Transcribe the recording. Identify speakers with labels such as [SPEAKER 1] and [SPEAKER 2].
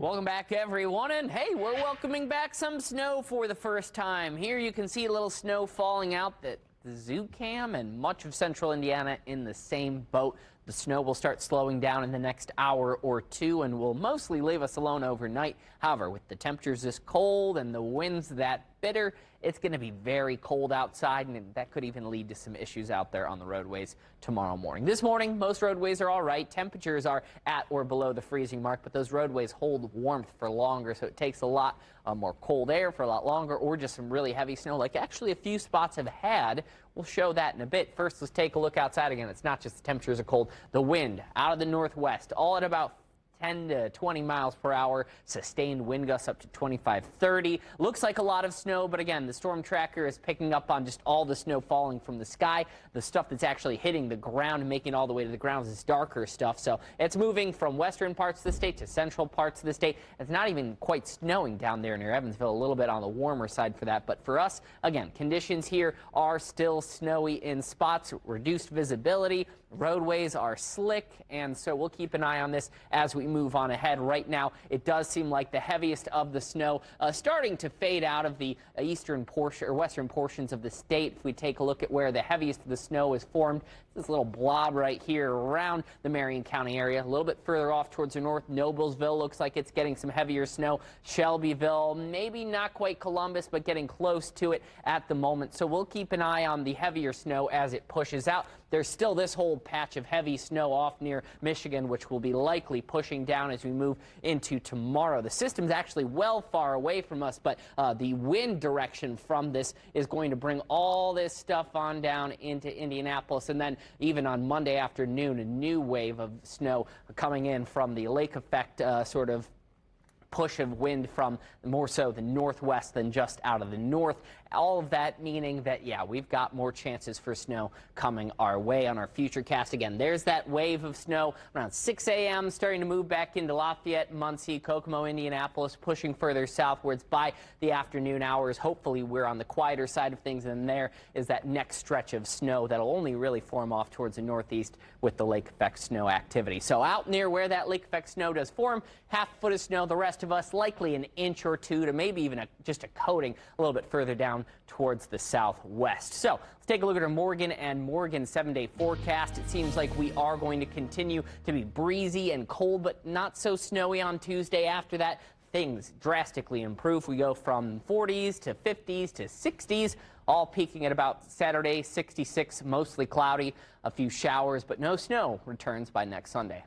[SPEAKER 1] Welcome back, everyone, and hey, we're welcoming back some snow for the first time. Here you can see a little snow falling out that the zoo cam and much of central Indiana in the same boat. The snow will start slowing down in the next hour or two and will mostly leave us alone overnight. However, with the temperatures this cold and the winds that bitter, it's going to be very cold outside, and that could even lead to some issues out there on the roadways tomorrow morning. This morning, most roadways are all right. Temperatures are at or below the freezing mark, but those roadways hold warmth for longer, so it takes a lot more cold air for a lot longer, or just some really heavy snow, like actually a few spots have had. We'll show that in a bit. First, let's take a look outside again. It's not just the temperatures are cold. The wind out of the northwest, all at about 10 to 20 miles per hour, sustained wind gusts up to 25, 30. Looks like a lot of snow, but again, the storm tracker is picking up on just all the snow falling from the sky. The stuff that's actually hitting the ground and making it all the way to the ground is darker stuff. So it's moving from western parts of the state to central parts of the state. It's not even quite snowing down there near Evansville, a little bit on the warmer side for that. But for us, again, conditions here are still snowy in spots, reduced visibility. Roadways are slick, and so we'll keep an eye on this as we move on ahead. Right now, it does seem like the heaviest of the snow starting to fade out of the eastern portion or western portions of the state. If we take a look at where the heaviest of the snow is formed, this little blob right here around the Marion County area. A little bit further off towards the north, Noblesville looks like it's getting some heavier snow. Shelbyville, maybe not quite Columbus, but getting close to it at the moment. So we'll keep an eye on the heavier snow as it pushes out. There's still this whole patch of heavy snow off near Michigan, which will be likely pushing down as we move into tomorrow. The system's actually well far away from us, but the wind direction from this is going to bring all this stuff on down into Indianapolis. And then even on Monday afternoon, a new wave of snow coming in from the lake effect sort of push of wind from more so the northwest than just out of the north. All of that meaning that, yeah, we've got more chances for snow coming our way on our future cast. Again, there's that wave of snow around 6 a.m. starting to move back into Lafayette, Muncie, Kokomo, Indianapolis, pushing further southwards by the afternoon hours. Hopefully we're on the quieter side of things, and there is that next stretch of snow that'll only really form off towards the northeast with the lake effect snow activity. So out near where that lake effect snow does form, half a foot of snow. The rest of us likely an inch or two to maybe even just a coating a little bit further down towards the southwest. So let's take a look at our Morgan and Morgan 7-day forecast. It seems like we are going to continue to be breezy and cold, but not so snowy on Tuesday. After that, things drastically improve. We go from 40s to 50s to 60s, all peaking at about Saturday, 66, mostly cloudy, a few showers, but no snow returns by next Sunday.